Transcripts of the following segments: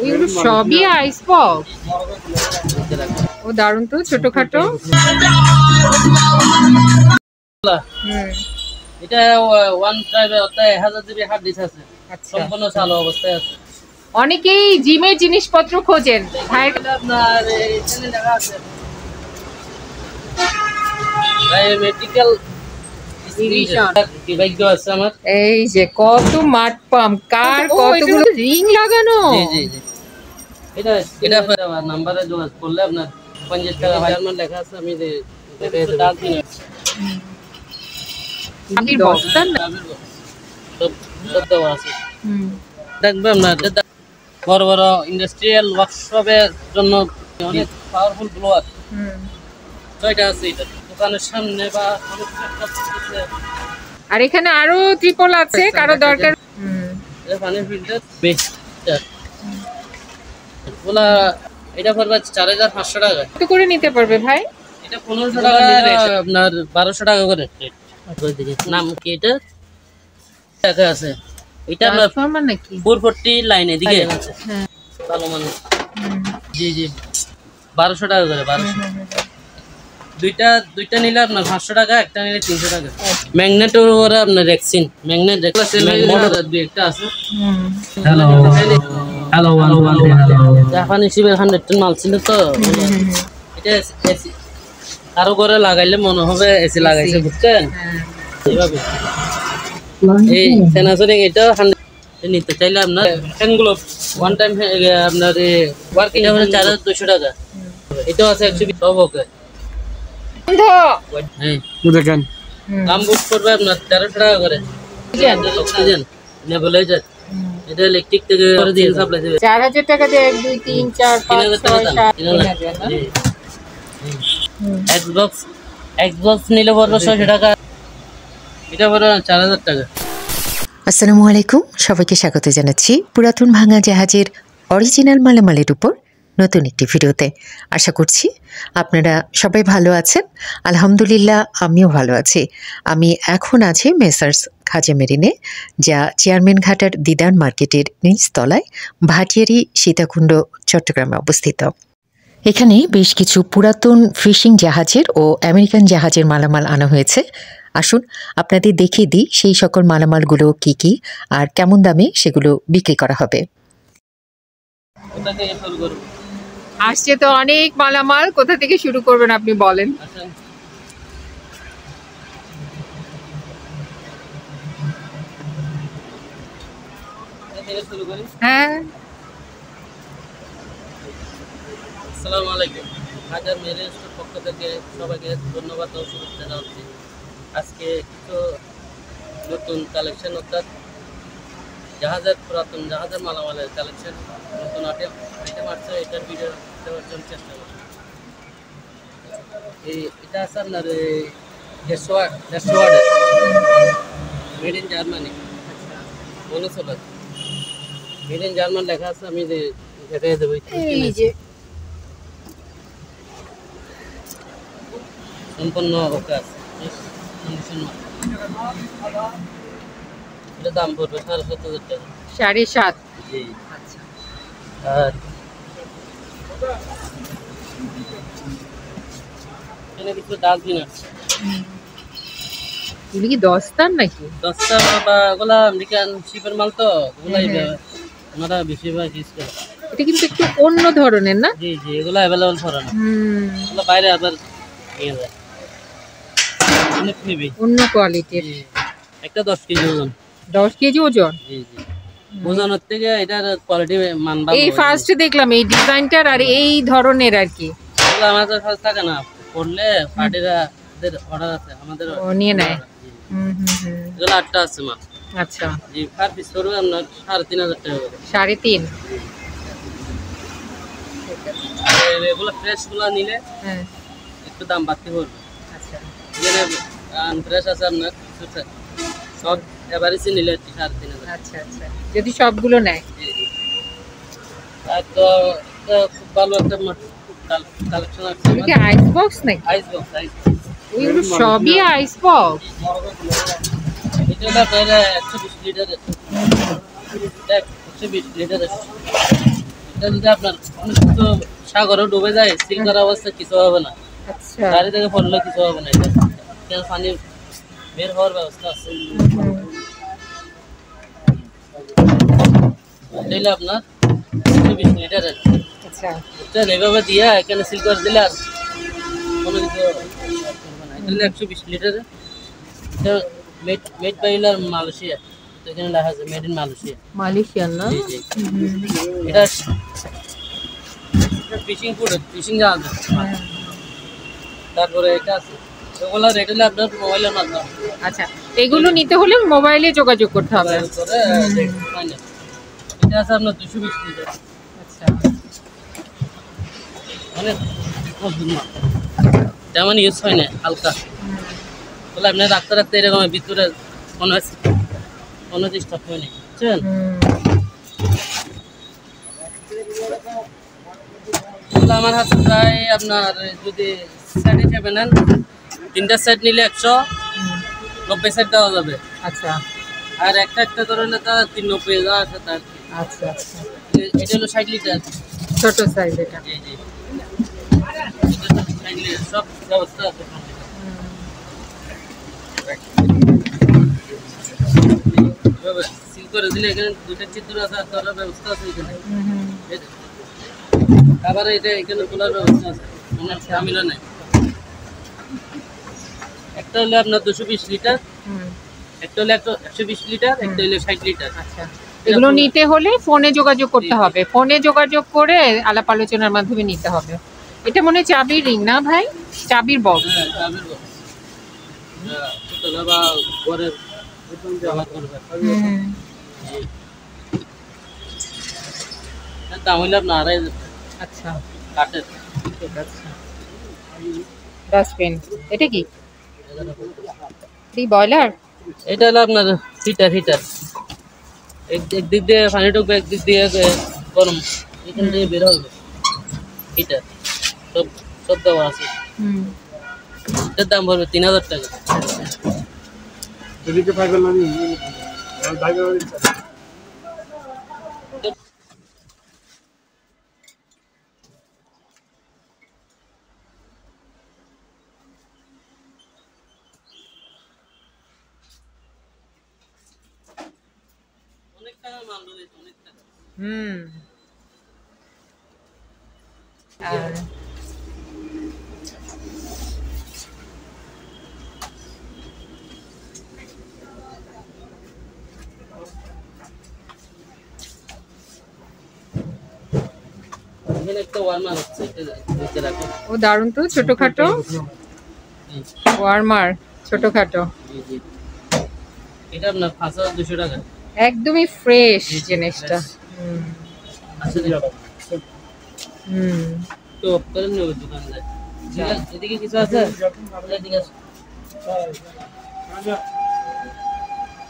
ওইগুলো সবই আইস বক্স। ও দারুণ তো, ছোটখাটো। এটা ওয়ান ট্রাইবে 1000 জিবি হার্ড ডিস্ক আছে, সম্পূর্ণ চালু অবস্থায় আছে। অনেকেই জিমের জিনিসপত্র খোঁজেন ভাই, আপনার এখানে লেখা আছে মেডিকেল এই যে কত মাঠ পাম্প, কার কতগুলো রিং লাগানো। এটা নাম্বারে যোগাযোগ করলে আপনার 50 টাকা জার্মান লেখা আছে। আমি দেখবে আপনার বড় বড় ইন্ডাস্ট্রিয়াল ওয়ার্কশপের জন্য অনেক পাওয়ারফুল ব্লোয়ার 6টা আছে এটা দোকানের সামনে বা আর এখানে আরো ট্রিপল আছে কারো দরকার। এটা পানি ফিল্টার বেস্ট ওলা, এটা পড়বে 4500 টাকা। কত করে নিতে পারবে ভাই? এটা 1500 টাকা নিলে আপনার 1200 টাকা করে। নাম কি এটা? টাকা আছে এটা আপনার ট্রান্সফরমার নাকি? 440 লাইন এদিকে আছে। হ্যাঁ ভালো মানে। জি জি 1200 টাকা করে। 1200 দুইটা নিলে আপনার 500 টাকা, একটা নিলে 300 টাকা। ম্যাগনেট ওরা আপনার রেক্সিন ম্যাগনেট দেখলা সেল দুই একটা আছে। হ্যালো হ্যালো হ্যালো জাপানি শিবের 100 মাল ছিল তো এটা এসি আরো করে লাগাইলে মনে হবে এসি লাগাইছে, বুঝছেন? এইভাবে এই সেনাসরিং এটা 100 নিতে চাইলে আপনার ফ্যানগুলো ওয়ান টাইম আপনার ওয়ার্কিং হবে 4200 টাকা। এটাও আছে 120 সব ওকে। দেখেন দাম বুক করবে আপনার 1300 টাকা করে। অক্সিজেন নেবুলাইজার এটা ইলেকট্রিক থেকে করে দিয়ে সাপ্লাই দেবে। 4000 টাকা দিয়ে 1 2 3 4 5 6 7 এক্সবক্স নিলে পড়বে 600 টাকা, এটা পড়বে 4000 টাকা। আসসালামু আলাইকুম, সবাইকে স্বাগত জানাচ্ছি পুরাতন ভাঙা জাহাজের অরিজিনাল মালামালের উপর নতুন একটি ভিডিওতে। আশা করছি আপনারা সবাই ভালো আছেন। আলহামদুলিল্লাহ আমিও ভালো আছি। আমি এখন আছি মেসার্স খাজা মেরিনে, যা চেয়ারম্যান ঘাটার দিদার মার্কেটের নিচতলায় ভাটিয়ারি সীতাকুণ্ড চট্টগ্রামে অবস্থিত। এখানে বেশ কিছু পুরাতন ফিশিং জাহাজের ও আমেরিকান জাহাজের মালামাল আনা হয়েছে। আসুন আপনাদের দেখিয়ে দিই সেই সকল মালামালগুলো কি কি আর কেমন দামে সেগুলো বিক্রি করা হবে। আসছে তো অনেক মালামাল, কোথা থেকে শুরু করবেন আপনি বলেন? হ্যাঁ আসসালামু আলাইকুম, হাজার মেরিন স্টোর পক্ষ থেকে সবাইকে ধন্যবাদ ও শুভেচ্ছা জানাচ্ছি। আজকে কিছু নতুন কালেকশন অর্থাৎ জাহাজের পুরাতন জাহাজের মালামালের কালেকশন নতুন আইটেম আসছে, এটার ভিডিও দেওয়ার জন্য চেষ্টা করছি। এটা আছে আপনার ডেসওয়ার্ডের মেড ইন জার্মানি, মনে চলে মেড ইন জার্মান লেখা আছে। আমি দেখাই দেবো সম্পূর্ণ ওকে আছে। এটা দাম পড়বে 7,500 টাকা। 7.5। জি আচ্ছা। আর এখানে কিছু ডাস্টবিন আছে। এগুলি কি দস্তার নাকি? দস্তার বা ওগুলা আমেরিকান শিপের মাল তো ওগুলাই ওনারা বেশিরভাগ ইউজ করে। এটা কিন্তু একটু অন্য ধরনের না? জি জি এগুলো অ্যাভেলেবল করে না, এগুলো বাইরে আবার নিয়ে যায় অনেক নিবি অন্য কোয়ালিটির। একটা 10 কেজি ওজন। 10 কেজি ওজন? জি জি ওজনের থেকে এটার কোয়ালিটি মান ভালো। এই ফার্স্ট দেখলাম এই ডিজাইনটার আর এই ধরনের আর কি। এগুলো আমাদের কাছে থাকে না, পড়লে পার্টিরাদের অর্ডার আছে আমাদের নিয়ে নেয়। এগুলো 8টা আছে মাল। আচ্ছা জি পার পিস করবে আপনার 3500 টাকা করে। 3.5। এগুলো ফ্রেশ গুলো নিলে একটু দাম বাড়তি পড়বে। আচ্ছা এখানে আনফ্রেশ আছে আপনার সব এভারেজে নিলে 3500। আচ্ছা আচ্ছা যদি সবগুলো নেয়। আর তো খুব ভালো একটা কালেকশন আছে। এটা কি আইস বক্স নাকি? আইস বক্স ওইগুলো সবই আইস বক্স। এটা আপনার 120 লিটার 120 লিটার এটা যদি আপনার অনেক তো সাগরে ডুবে যায় সিল করা অবস্থা কিছু হবে না, আচ্ছা গাড়ি থেকে পড়লে কিছু হবে না, এটা পানি বের হওয়ার ব্যবস্থা আছে। এটা আপনার 120 লিটারের। আচ্ছা এটা এইভাবে দিয়ে এখানে সিল করে দিলে আর কোনো কিছু করবে না। এটা 120 লিটারের। এটা মেড বাই মালয়েশিয়া, তো এখানে লেখা আছে মেড ইন মালয়েশিয়া। মালয়েশিয়ান না? জি জি। এটা ফিশিং ফুড, ফিশিং জাহাজ। তারপরে এটা আছে, এগুলো রেট হলে আপনার মোবাইলের মাধ্যমে। আচ্ছা এগুলো নিতে হলে মোবাইলে যোগাযোগ করতে হবে। এটা আছে আপনার 220 লিটার। আচ্ছা অনেক মজবুত মাল, তেমন ইউজ হয় না, হালকা বলে আপনি রাখতে রাখতে এরকম ভিতরে কোনো ডিস্টার্ব হয়নি, বুঝছেন? আমার হাতে প্রায় আপনার যদি সেট হিসেবে নেন 3টা সেট নিলে 190 সেট দেওয়া যাবে। আচ্ছা আর একটা একটা করে নিলে তার 390 দেওয়া আছে তার। আচ্ছা আচ্ছা এটা হলো 60 লিটার। ছোট সাইজ এটা। জি জি, এটা 60 লিটার, সব ব্যবস্থা আছে। এভাবে সিল করে দিলে এখানে 2টা চিত্র আছে, আর তোলার ব্যবস্থা আছে এখানে। আবার এটা এখানে তোলার ব্যবস্থা আছে, অনেক ঝামেলা নাই। একটা হলো আপনার 220 লিটার, একটা হলো 120 লিটার, একটা হলো 60 লিটার। আচ্ছা এগুলো নিতে হলে ফোনে যোগাযোগ করতে হবে, ফোনে যোগাযোগ করে আলাপ আলোচনার মাধ্যমে নিতে হবে। এটা মনে হয় চাবির রিং না ভাই? চাবির বক্স। হ্যাঁ, চাবির বক্স। ছোটরা বা ঘরের ব্যবহার করবে। এর দাম হইলে আপনার 2,500। আচ্ছা কাঠের। ঠিক আছে। ডাস্টবিন এটা কি? ব্রয়লার? এটা হলো আপনার হিটার। একদিক দিয়ে পানি ঢুকবে, একদিক দিয়ে গরম, এখান থেকে বের হবে হিটার। সব দেওয়া আছে। এটার দাম পড়বে 3,000 টাকা। এদিকে পাইবেন না, অনেক টাকা মাল রয়েছে, অনেক টাকা। আর এখানে একটা ওয়ার্মার হচ্ছে, এটা নিচে রাখো। ও দারুণ তো, ছোটখাটো ওয়ার্মার, ছোটখাটো। জি জি, এটা আপনার 5,200 টাকা। একদমই ফ্রেশ জিনিসটা। আচ্ছা তো করে নেব দোকানদার। এদিকে কিছু আছে? এদিকে আছে।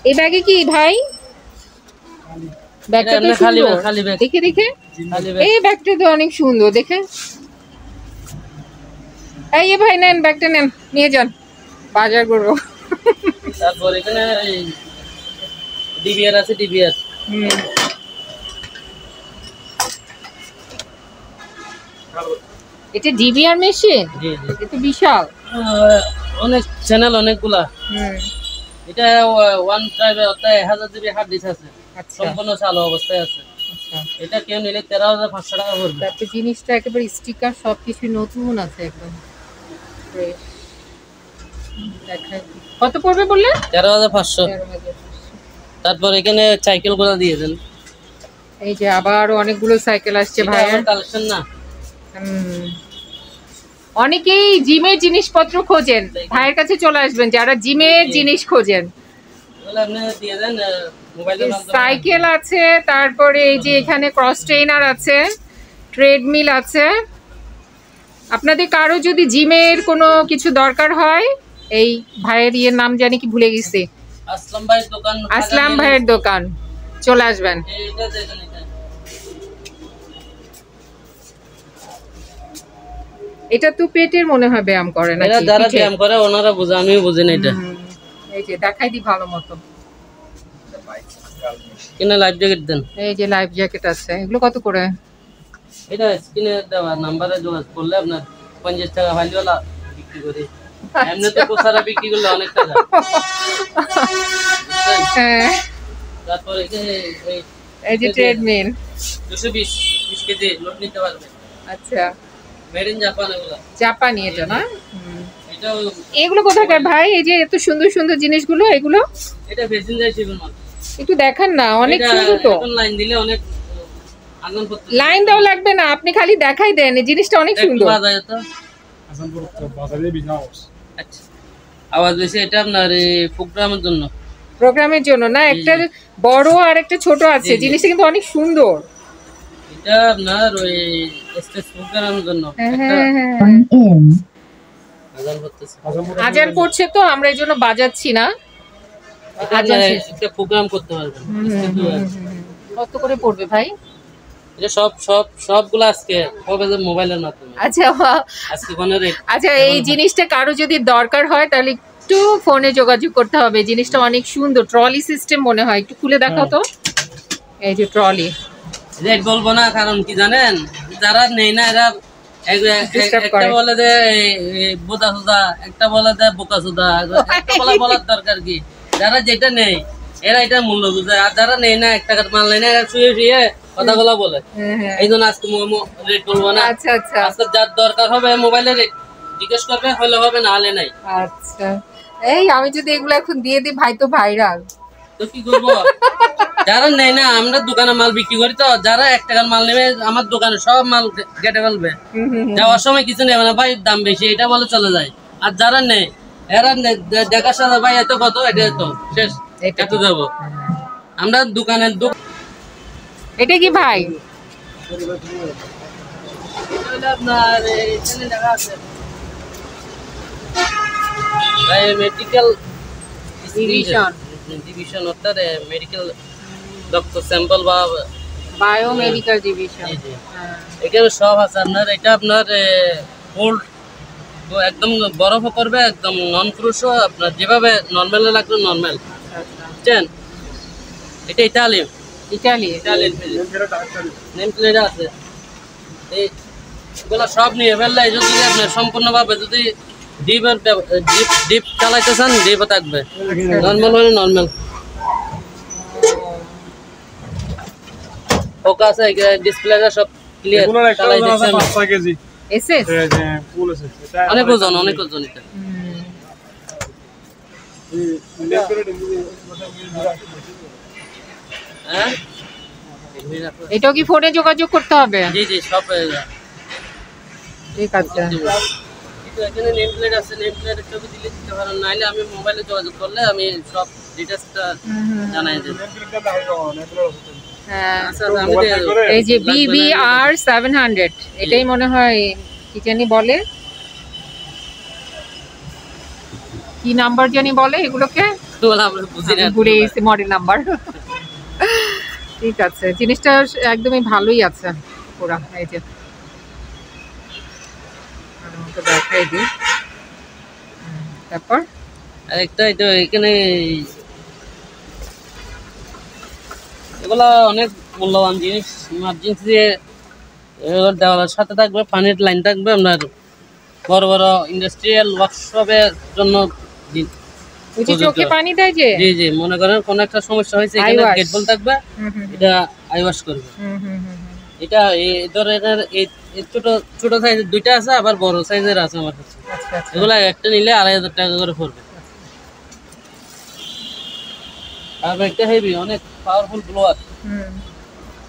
এই ব্যাগে কি ভাই? ব্যাগটা তো খালি সুন্দর। খালি ব্যাগ, দেখে দেখে খালি ব্যাগ। এই ব্যাগটা তো অনেক সুন্দর দেখে। এই যে ভাই নেন, ব্যাগটা নেন, নিয়ে যান, বাজার করবো। তারপর এখানে ডিবিআর আছে, ডিবিআর। এটা ডিবিআর মেশিন? জি জি, এটা বিশাল, অনেক চ্যানেল, অনেকগুলা। এটা ওয়ান ড্রাইভে 1000 জিবি হার্ড ডিস্ক আছে, সম্পূর্ণ চালু অবস্থায় আছে। এটা কেউ নিলে 13,500 টাকা পড়বে। তারপর জিনিসটা একেবারে স্টিকার সবকিছু নতুন আছে একদম ফ্রেশ। কত পড়বে বললেন? 13,500। তারপর এখানে সাইকেল গুলো দিয়ে দেন। এই যে আবার অনেকগুলো সাইকেল আসছে ভাইয়া, কালেকশন না। অনেকেই জিমের জিনিসপত্র খোঁজেন, ভাইয়ের কাছে চলে আসবেন যারা জিমের জিনিস খোঁজেন। সাইকেল আছে, তারপরে এই যে এখানে ক্রস ট্রেনার আছে, ট্রেডমিল আছে। আপনাদের কারো যদি জিমের কোনো কিছু দরকার হয়, এই ভাইয়ের ইয়ের নাম জানি কি ভুলে গেছি, আসলাম ভাইয়ের দোকান, চলে আসবেন। এটা তো পেটের মনে হয় ব্যায়াম করে না? এরা যারা ব্যায়াম করে ওনারা বুঝে, আমিও বুঝি না এটা। এই যে দেখাই দি ভালো মতো, কিনা লাইফ জ্যাকেট দেন। এই যে লাইফ জ্যাকেট আছে, এগুলো কত করে? এটা স্ক্রিনে দেওয়া নাম্বারে যোগাযোগ করলে আপনার 50 টাকা ভাইওয়ালা বিক্রি করি। এমনি তো কোসারা বিক্রি করলে অনেক টাকা। হ্যাঁ তারপরে এই যে ট্রেডমিল 220 কেজি লোড নিতে পারবে। আচ্ছা মেড ইন জাপান এগুলো। জাপানি এটা না? এটাও এগুলো কোথাকার ভাই? এই যে এত সুন্দর সুন্দর জিনিসগুলো এগুলো এটা বেসিন যায় শিবের মাল। একটু দেখান না, অনেক সুন্দর তো। এখন লাইন দিলে অনেক আগুন করতে। লাইন দেওয়া লাগবে না, আপনি খালি দেখাই দেন, এই জিনিসটা অনেক সুন্দর। বাজায় তো আচ্ছা আওয়াজ বেশি। এটা আপনার প্রোগ্রামের জন্য, প্রোগ্রামের জন্য না? একটা বড় আর একটা ছোট আছে, জিনিসটা কিন্তু অনেক সুন্দর। এটা আপনার ওই স্টেজ প্রোগ্রামের জন্য। আজান পড়ছে তো আমরা এই জন্য বাজাচ্ছি না। আজান একটা প্রোগ্রাম করতে পারবেন। কত করে পড়বে ভাই? এটা সবগুলো আজকে হবে যে মোবাইলের মাধ্যমে। আচ্ছা আজকে কোনের আচ্ছা, এই জিনিসটা কারো যদি দরকার হয় তাহলে একটু ফোনে যোগাযোগ করতে হবে। জিনিসটা অনেক সুন্দর, ট্রলি সিস্টেম মনে হয়। একটু খুলে দেখাও তো। এই যে ট্রলি, রেট বলবো না, কারণ কি জানেন, যারা নেই না এরা একটা বলে যে বোদা সুদা, একটা বলে যে বোকা সুদা, একটা বলার দরকার কি? যারা যেটা নেই এরা এটা মূল্য বুঝে, আর যারা নেই না, 1 টাকার মাল নেই না, এরা শুয়ে শুয়ে কথাগুলো বলে। এই জন্য আজকে রেট বলবো না। আচ্ছা আচ্ছা, আজকে যার দরকার হবে মোবাইলে জিজ্ঞেস করবে, হলে হবে, না হলে নাই। আচ্ছা এই আমি যদি এগুলো এখন দিয়ে দিই, ভাই তো ভাইরাল, তো কি করবো? যারা নেই না, আমরা দোকানে মাল বিক্রি করি, তো যারা 1 টাকার মাল নেবে আমার দোকানে সব মাল কেটে ফেলবে। যাওয়ার সময় কিছু নেবে না, ভাই দাম বেশি, এটা বলে চলে যায়। আর যারা নেই এরা দেখার সাথে, ভাই এত কত, এটা এত, শেষ, এত যাবো। আমরা দোকানের এটা কি ভাই? আপনার এখানে দেখা আছে মেডিকেল ডিভিশন, অর্থাৎ মেডিকেল ডক্টর স্যাম্পল বা বায়োমেডিক্যাল ডিভিশন। এখানে সব আছে আপনার। এটা আপনার কোল্ড একদম বরফও করবে, একদম নন ফ্রুশও, আপনার যেভাবে নর্মালে লাগবে নর্মাল, বুঝছেন? এটা ইটালিয়ান নেম প্লেট আছে। এইগুলো সব নিয়ে ফেললে যদি আপনার সম্পূর্ণভাবে যদি ডিপ চালাইতে চান, ডিপও থাকবে, নর্মাল হলে নর্মাল। ফোকাস ডিসপ্লেটা সব ক্লিয়ার চালাই দিচ্ছেন। অনেক ওজন এটা। হ্যাঁ, এটাও কি ফোনে যোগাযোগ করতে হবে? জি জি, সব ঠিক আছে। এখানে নেম প্লেট আছে, নেম প্লেটের ছবি দিলে দিতে পারেন, নাহলে আমি মোবাইলে যোগাযোগ করলে আমি সব ডিটেইলসটা জানাই দেব। হ্যাঁ, আচ্ছা আমি এই যে BBR 700, এটাই মনে হয়, কি জানি বলে, কি নাম্বার জানি বলে এগুলোকে, ঘুরে এসে মডেল নাম্বার। ঠিক আছে, জিনিসটা একদমই ভালোই আছে পুরা। এই যে দেখাই দিই। তারপর আরেকটা, এটা এখানে এগুলা অনেক মূল্যবান জিনিস। ইমার্জেন্সি দিয়ে দেওয়ার সাথে থাকবে, পানির লাইন থাকবে, আপনার বড় বড় ইন্ডাস্ট্রিয়াল ওয়ার্কশপের জন্য চোখে পানি দেয় যে। জি জি, মনে করেন কোন একটা সমস্যা হয়েছে, এখানে গেট বল থাকবে, এটা আই ওয়াশ করবে। এটা এই ধরনের এই ছোট ছোট সাইজের দুইটা আছে, আবার বড় সাইজের আছে আমার কাছে। এগুলা একটা নিলে 2500 টাকা করে পড়বে। আর একটা হেভি, অনেক পাওয়ারফুল ব্লোয়ার,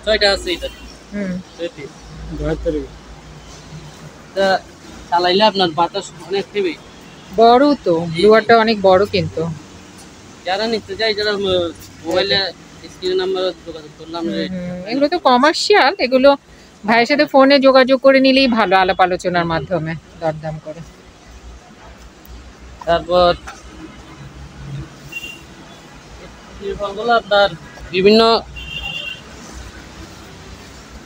6টা আছে এটা। এটা চালাইলে আপনার বাতাস অনেক হেভি, বড় তো ব্লোয়ারটা, অনেক বড়। কিন্তু যারা নিতে চাই, যারা মোবাইলে স্ক্রিন নাম্বার যোগাযোগ করলাম, এগুলো তো কমার্শিয়াল, এগুলো ভাইয়ের সাথে ফোনে যোগাযোগ করে নিলেই ভালো, আলাপ আলোচনার মাধ্যমে দরদাম করে। তারপর আপনার বিভিন্ন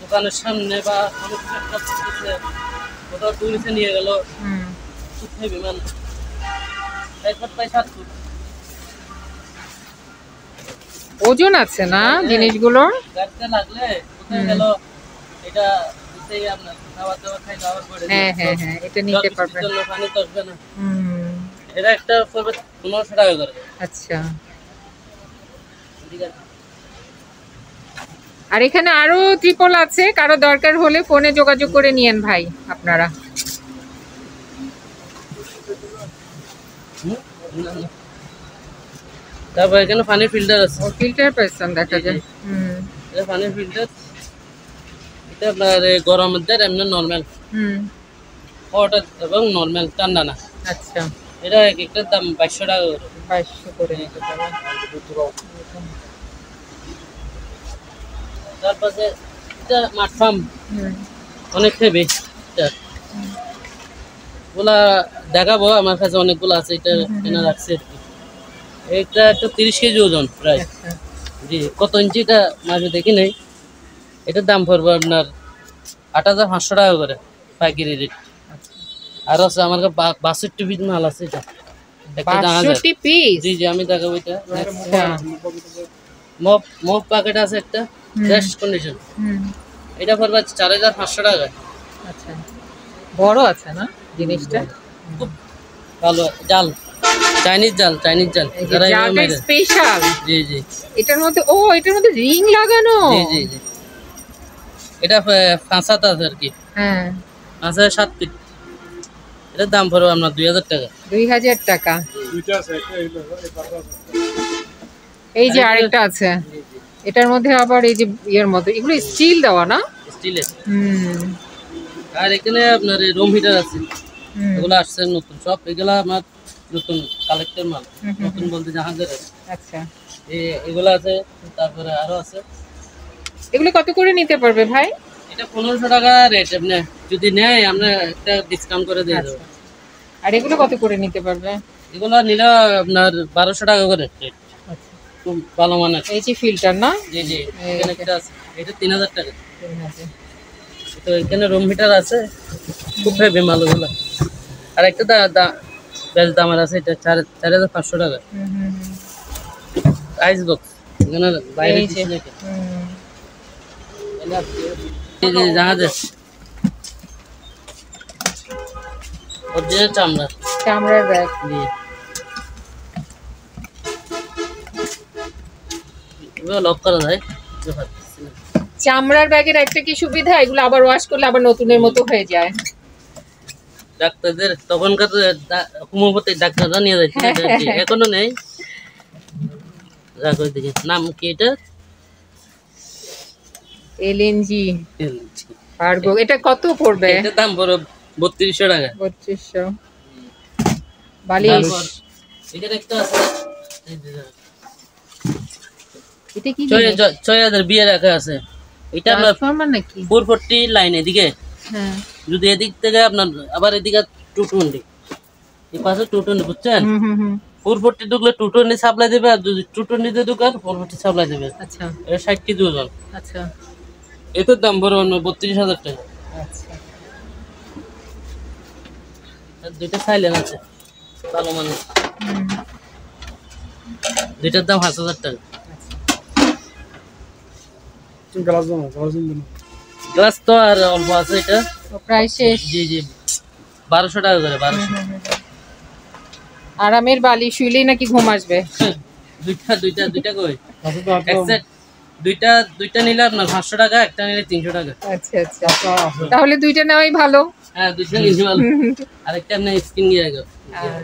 দোকানের সামনে বা কোথাও টুরিস্টে নিয়ে গেল, বিমান ওজন আছে না জিনিসগুলোর? গাড়িতে লাগলে কোথায় গেল এটা দিতেই আপনার খাবার দাবার খাই দাবার করে হ্যাঁ হ্যাঁ হ্যাঁ, এটা নিতে পারবেন। পানি আসবে না। হুম, এটা একটা পড়বে 1500 টাকা করে। আচ্ছা। ঠিক আছে। আর এখানে আরো ট্রিপল আছে, কারো দরকার হলে ফোনে যোগাযোগ করে নিয়েন ভাই আপনারা। তারপর এখানে পানির ফিল্টার আছে। ও ফিল্টার পাইছেন দেখা যায়। হুম এটা পানির ফিল্টার। এটা আপনার গরমের দের এমনি নরমাল হুম, হট এবং নরমাল ঠান্ডা না। আচ্ছা। এটা এক একটার দাম 2200 টাকা করে। 2200 করে নিতে পারবেন। তারপরে এটা মাঠফার্ম হুম, অনেক হেভি। ওগুলা দেখাবো, আমার কাছে অনেকগুলো আছে, এটা এনে রাখছে আর কি। এটা একটা 30 কেজি ওজন প্রায়। আচ্ছা। জি, কত ইঞ্চিটা মাঝে দেখি নেই। এটার দাম পড়বে আপনার 8500 টাকা করে পাইকারি রেট। আর আছে আমার কাছে 62 পিস মাল আছে। এটা একটা 62 পিস। জি জি, আমি দেখাবো এটা। আচ্ছা। মপ প্যাকেট আছে একটা, ফ্রেশ কন্ডিশন। হুম, এটা পড়বে 4500 টাকা। আচ্ছা। বড় আছে না জিনিসটা? খুব ভালো জাল, চাইনিজ জাল, চাইনিজ জাল। যারা এভাবে জালটা মেরে। স্পেশাল। জি জি এটার মধ্যে এটার মধ্যে রিং লাগানো। জি জি জি। এটা 5-7 আছে আর কি, হ্যাঁ, 5-7 ফিট। এটার দাম পড়বে আপনার 2000 টাকা। 2000 টাকা। এই যে আরেকটা আছে, এটার মধ্যে আবার এই যে ইয়ের মধ্যে, এগুলো স্টিল দেওয়া না? স্টিলের। হুম আর এখানে আপনার রুম হিটার আছে। হুম, এগুলো আসছে নতুন, সব এগুলা আমার নতুন কালেক্টের মাল। হুম, হুম, নতুন বলতে জাহাজের আছে। আচ্ছা। এগুলো আছে। তারপরে আরো আছে। এগুলো কত করে নিতে পারবে ভাই? এটা 1500 টাকা রেট। আপনি যদি নেয় আমরা একটা ডিসকাউন্ট করে দিয়ে দেবো। আর এগুলো কত করে নিতে পারবে? এগুলো নিলে আপনার 1200 টাকা করে রেট। আচ্ছা। খুব ভালো মানের। এই যে ফিল্টার না? জি জি, এখানে একটা আছে, এটা 3000 টাকা। 3000। তো এখানে রুম হিটার আছে, খুব হেভি মাল ওগুলো। আর একটা বেশ দামের আছে, এটা 4500 টাকা। হুম হুম হুম। আইস বক্স এখানে বাইরে এই যে, কিছু নেই। হুম, এই যে জাহাজের অরিজিনাল চামড়া। চামড়ার ব্যাগ। জি, এগুলো লক করা যায়। চামড়ার ব্যাগের একটা কি সুবিধা, এগুলো আবার ওয়াশ করলে আবার নতুনের মতো হয়ে যায়। ডাক্তারদের তখনকার হোমিওপ্যাথি ডাক্তাররা নিয়ে যাচ্ছে, এখনো নেই। দেখো দিকে নাম কি এটা? LNG cargo. এটা কত পড়বে? এটার দাম পড়ো 3200 টাকা। 3200। বালিশ। তারপর এখানে একটা আছে, এটা কি? 6000 বিয়ে রাখা আছে। এটা আপনার ট্রান্সফরমার নাকি? 440 লাইন এদিকে। হ্যাঁ। যদি এদিক থেকে আপনার আবার এদিকে 220, এই পাশে 220, বুঝছেন? হুম হুম হুম, 440 ঢুকলে 220 সাপ্লাই দেবে, আর যদি 220 তে ঢুকার 440 সাপ্লাই দেবে। আচ্ছা এটা 60 কেজি ওজন। আচ্ছা এটার দাম বড় 32000 টাকা। আচ্ছা। আর দুইটা সাইলেন আছে ভালো মানে, হুম, দুইটার দাম 5000 টাকা। গ্লাস তো আর অল্প আছে। এটা তো প্রায় শেষ। জি জি, 1200 টাকা করে। 1200। আরামের বালিশ, শুইলেই নাকি ঘুম আসবে? দুইটা কই এক সেট, দুইটা নিলে আপনার 500 টাকা, একটা নিলে 300 টাকা। আচ্ছা আচ্ছা, তাহলে দুইটা নেওয়াই ভালো। হ্যাঁ, দুইটা নিলে ভালো। আরেকটা আপনি স্কিন দিয়ে রাখো। আর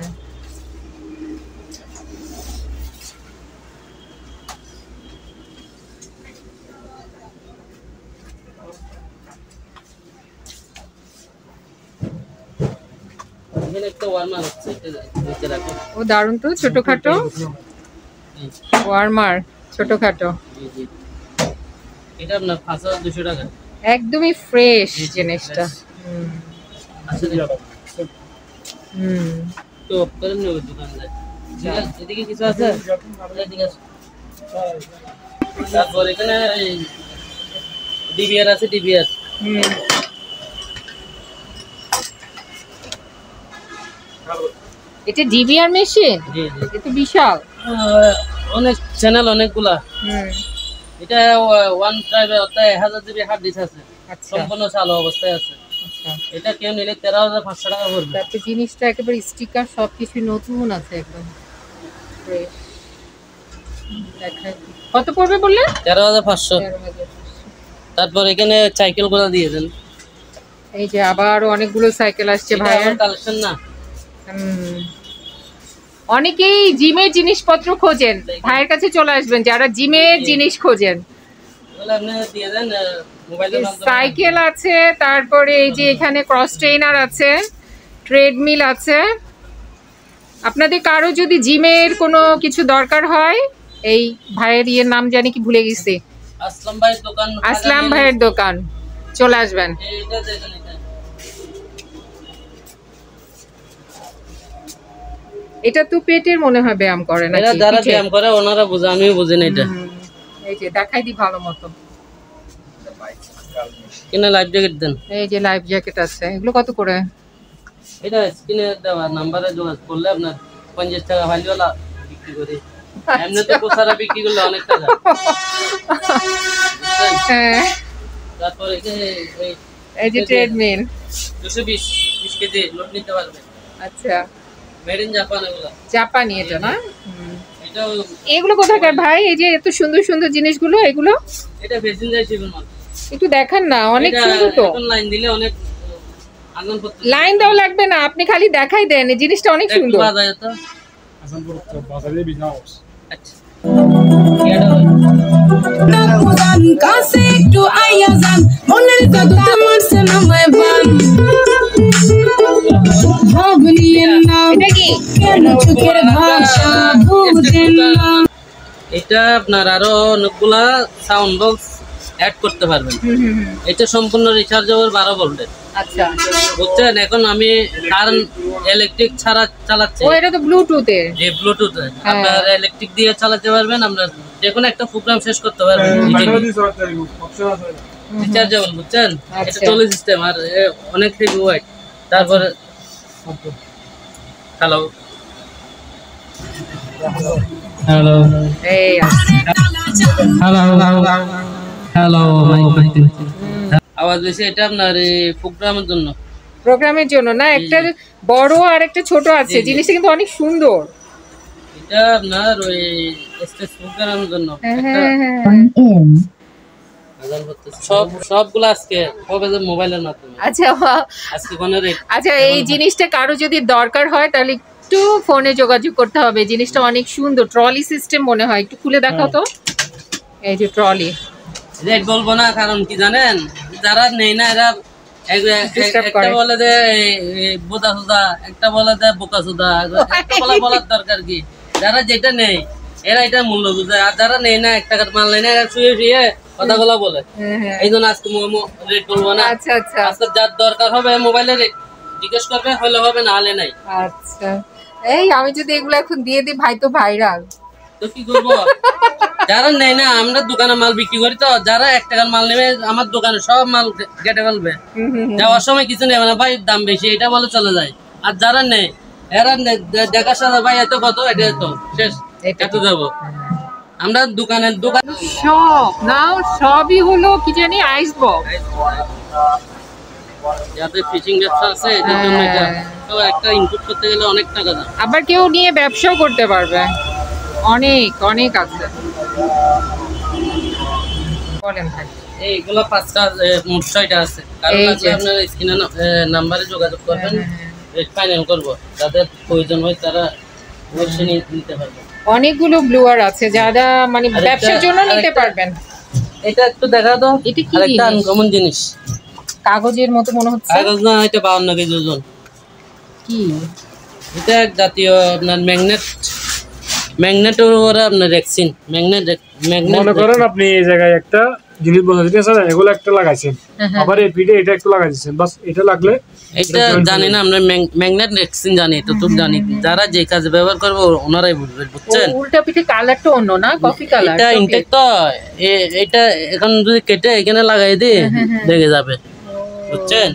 এখানে একটা ওয়ার্মার আছে, এটা নিচে রাখো। ও দারুণ তো, ছোটখাটো ওয়ার্মার, ছোটখাটো। জি জি, এটা আপনার 5200 টাকা। একদমই ফ্রেশ জি, জিনিসটা। fresh। হুম আচ্ছা, হুম, তো অফ করে নেব দোকানদার। এদিকে কিছু আছে? এদিকে আছে। তারপর এখানে ডিবিআর আছে, ডিবিআর। হুম। এটা ডিবিআর মেশিন? জি জি, এটা বিশাল। অনেক চ্যানেল, অনেকগুলা। হুম, এটা ওয়ান ড্রাইভে অর্থাৎ 1000 জিবি হার্ড ডিস্ক আছে। আচ্ছা সম্পূর্ণ চালু অবস্থায় আছে। আচ্ছা, এটা কেউ নিলে 13,500 টাকা পড়বে। তারপরে জিনিসটা একেবারে স্টিকার সবকিছু নতুন আছে একদম fresh। দেখাই কত পড়বে বললেন? 13,500। 13,500। তারপর এখানে সাইকেল গুলো দিয়ে দেন। এই যে আবার অনেকগুলো সাইকেল আসছে ভাইয়ের কালেকশন না। অনেকেই জিমের জিনিসপত্র খোঁজেন, ভাইয়ের কাছে চলে আসবেন যারা জিমের জিনিস খোঁজেন। এগুলো আপনি দিয়ে দেন মোবাইলের মাধ্যমে। সাইকেল আছে, তারপরে এই যে এখানে ক্রস ট্রেনার আছে, ট্রেডমিল আছে। আপনাদের কারো যদি জিমের কোনো কিছু দরকার হয়, এই ভাইয়ের ইয়ের নাম জানি কি ভুলে গেছি, আসলাম ভাইয়ের দোকান, আসলাম ভাইয়ের দোকান, চলে আসবেন। এটা দেখেন, এটা এটা তো পেটের মনে হয় ব্যায়াম করে না, এরা যারা ব্যায়াম করে ওনারা বুঝে, আমিও বুঝি না এটা। এই যে দেখাই দি ভালো মতো, কিনা লাইফ জ্যাকেট দেন। এই যে লাইফ জ্যাকেট আছে, এগুলো কত করে? এটা স্ক্রিনে দেওয়া নাম্বারে যোগাযোগ করলে আপনার 50 টাকা ভালিওয়ালা বিক্রি করি। এমনি তো কোসারা বিক্রি করলে অনেক টাকা। হ্যাঁ, তারপর এই যে ট্রেডমিল 220 কেজি লোড নিতে পারবে। আচ্ছা, মেড ইন জাপান এগুলো। জাপানি এটা না? এটাও এগুলো কোথাকার ভাই? এই যে এত সুন্দর সুন্দর জিনিসগুলো, এগুলো এটা বেসিন যায় শিবের মাল। একটু দেখান না, অনেক সুন্দর তো। এখন লাইন দিলে অনেক আনন্দ করতে। লাইন দেওয়া লাগবে না, আপনি খালি দেখাই দেন, এই জিনিসটা অনেক একটু সুন্দর। বাজায় তো। বাজারে বিনাউস আচ্ছা এটা Nakudan kasi একটু আয়াজান মনের জাদুতে মারছে না মাইবান ভাবনিয়েন না এটা কি? কেন চোখের ভাষা বুঝেন না। এটা আপনার আরো অনেকগুলা সাউন্ড বক্স অ্যাড করতে পারবেন। এটা সম্পূর্ণ রিচার্জেবল 12 ভোল্টের। আচ্ছা, বুঝছেন? এখন আমি কারেন্ট ইলেকট্রিক ছাড়া চালাচ্ছি। ও এটা তো ব্লুটুথে। যে ব্লুটুথ আপনার ইলেকট্রিক দিয়ে চালাতে পারবেন, আমরা যে কোনো একটা প্রোগ্রাম শেষ করতে পারবেন। রিচার্জেবল, বুঝছেন? এটা আচ্ছা। টলি সিস্টেম আর অনেক হেভি ওয়েট। তারপরে হ্যালো হ্যালো এই আছে। হ্যালো হ্যালো আওয়াজ বেশি। এটা আপনার প্রোগ্রামের জন্য। প্রোগ্রামের জন্য না? একটা বড় আর একটা ছোট আছে, জিনিসটা কিন্তু অনেক সুন্দর। এটা আপনার ওই স্টেজ প্রোগ্রামের জন্য। হ্যাঁ একটা হ্যাঁ হ্যাঁ। সবগুলো আজকে হবে যে মোবাইলের মাধ্যমে। আচ্ছা আজকে কোনো রেট। আচ্ছা, এই জিনিসটা কারো যদি দরকার হয় তাহলে একটু ফোনে যোগাযোগ করতে হবে। জিনিসটা অনেক সুন্দর, ট্রলি সিস্টেম মনে হয়, একটু খুলে দেখাও তো। এই যে ট্রলি, রেট বলবো না, কারণ কি জানেন, যারা নেই না এরা একটা বলে যে বোদা সুদা, একটা বলে যে বোকা সুদা, একটা বলার দরকার কি? যারা যেটা নেই এরা এটা মূল্য বুঝে, আর যারা নেই না, 1 টাকার মাল নেই না, এরা শুয়ে শুয়ে কথাগুলো বলে। এই জন্য আজকে রেট বলবো না। আচ্ছা আচ্ছা আজকে যার দরকার হবে মোবাইলে রেট জিজ্ঞেস করবে, হলে হবে, না হলে নাই। আচ্ছা। এই আমি যদি এগুলো এখন দিয়ে দিই, ভাই তো ভাইরাল। তো কি করবো? যারা নেই না, আমরা দোকানে মাল বিক্রি করি, তো যারা 1 টাকার মাল নেবে আমার দোকানে সব মাল কেটে ফেলবে। যাওয়ার সময় কিছু নেবে না, ভাই দাম বেশি, এটা বলে চলে যায়। আর যারা নেই এরা দেখার সাথে, ভাই এত কত, এটা এত, শেষ, এত যাবো। আমরা দোকান সব না, সবই হলো কি জানি আইস বক্স। যাদের ফিশিং ব্যবসা আছে এদের জন্য এটা। তো একটা ইনপুট করতে গেলে অনেক টাকা দাম। আবার কেউ নিয়ে ব্যবসাও করতে পারবে, অনেক অনেক আছে। বলেন ভাই। এইগুলো 5টা মোট 6টা আছে। কারণ এই আছে যে। আপনার স্ক্রিনে নাম্বারে যোগাযোগ করবেন, রেট ফাইনাল করব। যাদের প্রয়োজন হয় তারা অবশ্যই নিতে পারবে। অনেকগুলো ব্লুয়ার আছে যারা মানে আরেকটা- ব্যবসার জন্য নিতে আরেকটা- পারবেন। এটা একটু দেখা দাও। এটা কি আরেকটা জিনিস? আনকমন জিনিস, কাগজের মতো মনে হচ্ছে। কাগজ না, এটা 52 কেজি ওজন। কি? এটা এক জাতীয় আপনার ম্যাগনেট ওরা আপনার রেক্সিন ম্যাগনেট মনে করেন আপনি এই জায়গায় একটা জিনিস বসাতে চান, এগুলো একটা লাগাইছেন, আবার এই পিঠে এটা একটু লাগাই দিচ্ছেন, বাস এটা লাগলে এটা জানি না আমরা, ম্যাগনেট রেক্সিন জানি, তো তুমি জানি। যারা যে কাজে ব্যবহার করবে ওনারাই বুঝবে, বুঝছেন? উল্টা পিঠে কালারটা অন্য না, কফি কালার। এটা ইনটেক তো এটা এখন যদি কেটে এখানে লাগাই দিই দেখে যাবে, বুঝছেন?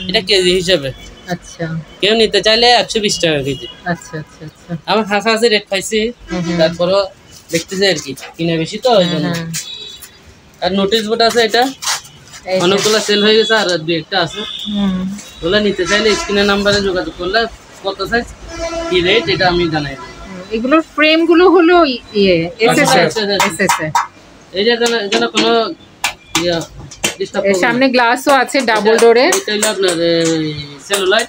এটা কেজি হিসেবে। আচ্ছা কেউ নিতে চাইলে 120 টাকা কেজি। আচ্ছা আচ্ছা আচ্ছা। আমার কাছাকাছি রেট পাইছি, তারপরও দেখতেছি আর কি, কিনা বেশি তো ওই জন্য। আর নোটিশ বোর্ড আছে, এটা এই যে। অনেকগুলো সেল হয়ে গেছে, আর দুই একটা আছে। হুম। ওগুলো নিতে চাইলে স্ক্রিনের নাম্বারে যোগাযোগ করলে কত সাইজ কি রেট এটা আমি জানাই দেব। এগুলোর ফ্রেম গুলো হলো ইয়ে এসএস এই যে এখানে কোনো ডিস্টার্ব এর সামনে গ্লাসও আছে ডাবল ডোরে। এটা হলো আপনার সেলুলাইট,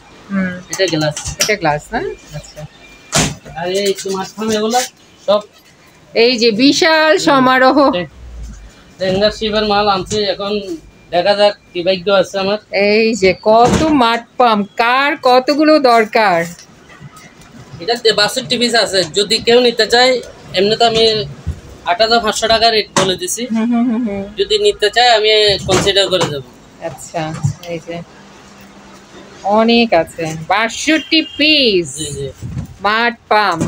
এটা গ্লাস, এটা গ্লাস না? আচ্ছা। আর এই স্মার্টফোন এগুলো সব এই যে বিশাল সমারোহ। রেঞ্জার শিপের মাল আনছি, এখন দেখা যাক কি ভাগ্য আছে আমার। এই যে কত মাঠ পাম্প, কার কতগুলো দরকার। এটা 62 পিস আছে, যদি কেউ নিতে চায় এমনি তো আমি 8500 টাকা রেট বলে দিছি, যদি নিতে চায় আমি কনসিডার করে দেব। আচ্ছা এই যে অনেক আছে, 62 পিস জি জি, মাঠ পাম্প।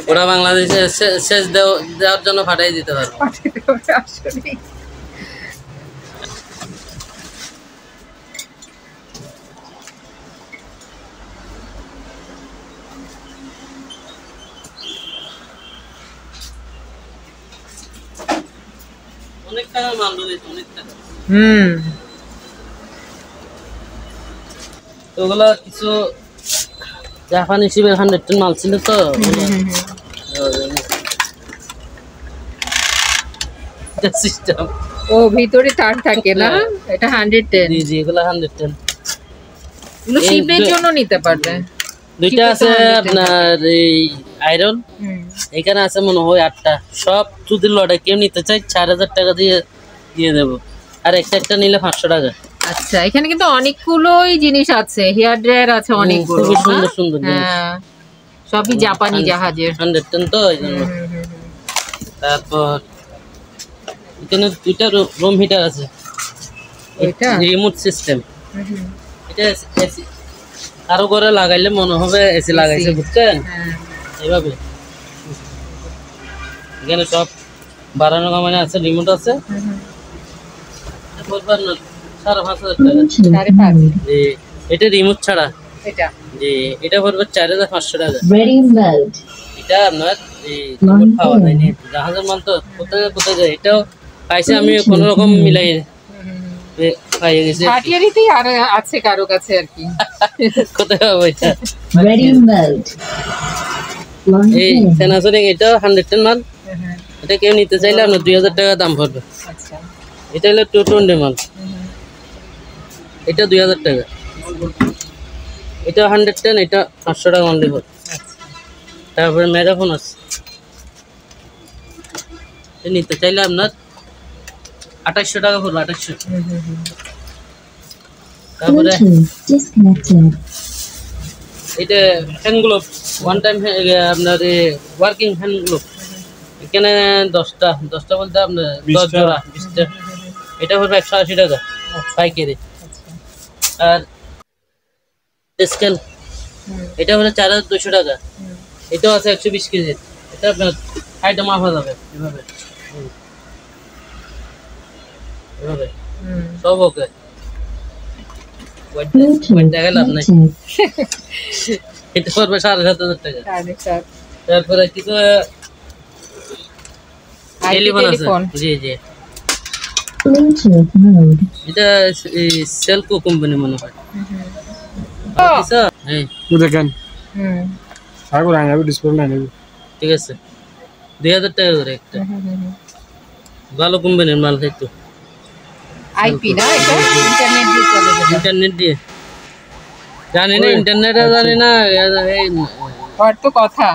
ওরা বাংলাদেশে শেষ দেওয়ার জন্য পাঠিয়ে দিতে পারবো। আসলে অনেক টাকা মাল দিয়েছে, অনেক টাকা। তো ওগুলো কিছু জাপানি শিবের 100 টন মাল ছিল তো সিস্টেম। ও ভিতরে তার থাকে না, এটা 110। জি জি, এগুলো 100 টন। এগুলো শিপের জন্য নিতে পারবে। দুইটা আছে আপনার এই আয়রন, এখানে আছে মনে হয় 8টা, সব যদি লড়ে কেউ নিতে চাই 4000 টাকা দিয়ে দেবো, আর একটা নিলে 500 টাকা। আচ্ছা, এখানে কিন্তু অনেকগুলোই জিনিস আছে, হেয়ার ড্রায়ার আছে অনেকগুলো। খুবই সুন্দর সুন্দর জিনিস। হ্যাঁ, সবই জাপানি জাহাজের। 100 টন তো এই জন্য। তারপর এখানে দুইটা রুম হিটার আছে, এটা রিমোট সিস্টেম। এটা এসি, কারো ঘরে লাগাইলে মনে হবে এসি লাগাইছে, বুঝছেন? এইভাবে এখানে সব বাড়ানো কমানো আছে, রিমোট আছে। বলবেন না 5,500 টাকা। 5.5। জি, এটা রিমোট ছাড়া। এটা জি, এটা পড়বে 4,500 টাকা। Ready mode. এটা আপনার এই রিমোট পাওয়া যায়নি, জাহাজের মাল তো কোথায় কোথায় যায়। এটাও পাইছে আমি কোনো রকম মিলাই পাইয়ে গেছি। ভাটিয়ারিতেই আর আছে কারো কাছে আর কি। কোথায় পাবো এটা? Ready mode. এই সেনাসনিক, এটা 100 টন মাল। এটা কেউ নিতে চাইলে আপনার 2000 টাকা দাম পড়বে। আচ্ছা, এটা হলো 220 মাল, এটা 2000 টাকা। এটা 100 টন, এটা 500 টাকা অনলি পড়বে। তারপরে মেগাফোন আছে, এটা নিতে চাইলে আপনার 2800 টাকা পড়বে, 2800। তারপরে Disconnected. এটা হ্যান্ড গ্লোভ, ওয়ান টাইম আপনার ওয়ার্কিং হ্যান্ড গ্লোভ। এখানে 10টা বলতে আপনার 10 জোড়া, 20টা। এটা পড়বে 180 টাকা পাইকারি। আর স্কেল, এটা হলো 4200 টাকা। এটাও আছে 120 কেজি। এটা আপনার হাইটে মাপা যাবে এভাবে এভাবে, সব ওকে। দেখা লাভ নাই। এটা পড়বে 7,500 টাকা। তারপরে কিছু টেলিফোন আছে। জি জি, Bluetooth mode. এটা সেলকো কোম্পানি মনে হয়। হ্যাঁ, দেখেন আগে আগে ডিসপ্লে নাই নেব। ঠিক আছে, 2000 টাকা করে একটা। ভালো কোম্পানির মাল খাইতো। আইপি না, এটা ইন্টারনেট দিয়ে চলে যাবে। ইন্টারনেট দিয়ে জানি না, ইন্টারনেটে জানি না। এই আর তো কথা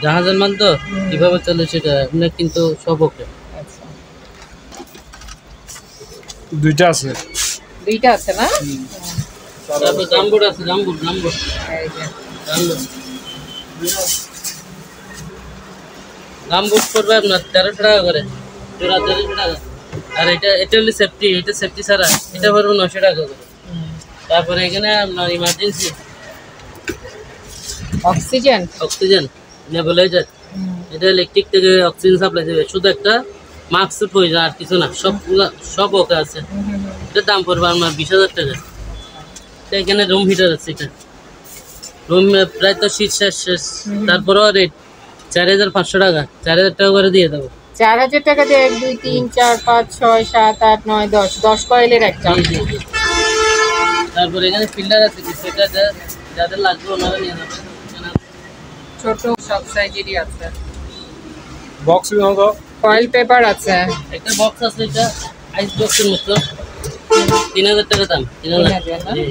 জাহাজের মাল তো কিভাবে চলে সেটা আপনার, কিন্তু সব ওকে। দুইটা আছে, দুইটা আছে না? তারপর গামবুট আছে, গামবুট এই যে গামবুট পড়বে আপনার 1300 টাকা করে, জোড়া 1300 টাকা। আর এটা হলো সেফটি, এটা সেফটি ছাড়া এটা পড়বে 900 টাকা করে। তারপরে এখানে আপনার ইমার্জেন্সি অক্সিজেন নেবুলাইজার, এটা ইলেকট্রিক থেকে অক্সিজেন সাপ্লাই দেবে। শুধু একটা মাস্কের প্রয়োজন, আর কিছু না, সব ওকে আছে। এটার দাম পড়বে আপনার 20,000 টাকা। এখানে রুম হিটার আছে, এটা রুম প্রায় তো শীত শেষ। তারপরেও রেট 4,500 টাকা, 4,000 টাকা করে দিয়ে দেবো। 4000 টাকা দিয়ে 1 2 3 4 5 6 7 8 9 10 10 কয়েলের একটা। জি জি। তারপরে এখানে ফিল্টার আছে সেটা যাদের লাগবে ওনারা নিয়ে যাবেন। ছোট সব সাইজেরই আছে। বক্স তো ফয়েল পেপার আছে। একটা বক্স আছে, এটা আইস বক্সের মতো 3000 টাকা দাম। 3000 না? জি।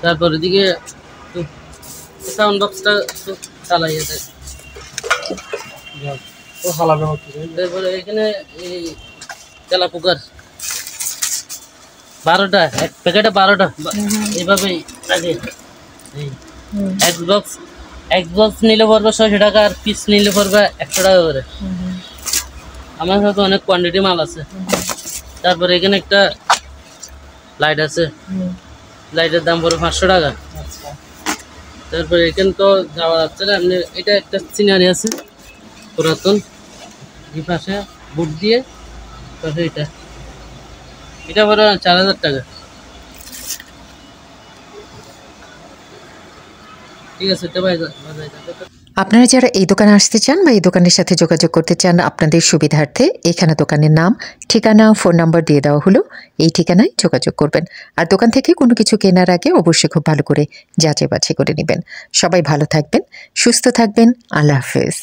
তারপর এদিকে সাউন্ড বক্সটা তো চালাই আছে। ও হালাবে হচ্ছে। তারপরে এখানে এই তেলা কুকার 12টা, এক প্যাকেটে 12টা এইভাবেই থাকে। এই এক্সবক্স নিলে পড়বে 600 টাকা, আর পিস নিলে পড়বে 100 টাকা করে। আমার কাছে অনেক কোয়ান্টিটি মাল আছে। তারপরে এখানে একটা লাইট আছে, লাইটের দাম পড়বে 500 টাকা। তারপরে এখানে তো যাওয়া যাচ্ছে না, আপনি এটা একটা সিনারি আছে পুরাতন, এই পাশে বুট দিয়ে পাশে এটা পড়বে 4000 টাকা। ঠিক আছে, এটা বাজার। আপনারা যারা এই দোকানে আসতে চান বা এই দোকানের সাথে যোগাযোগ করতে চান, আপনাদের সুবিধার্থে এখানে দোকানের নাম, ঠিকানা, ফোন নাম্বার দিয়ে দেওয়া হলো। এই ঠিকানায় যোগাযোগ করবেন। আর দোকান থেকে কোনো কিছু কেনার আগে অবশ্যই খুব ভালো করে যাচাই বাছাই করে নেবেন। সবাই ভালো থাকবেন, সুস্থ থাকবেন। আল্লাহ হাফেজ।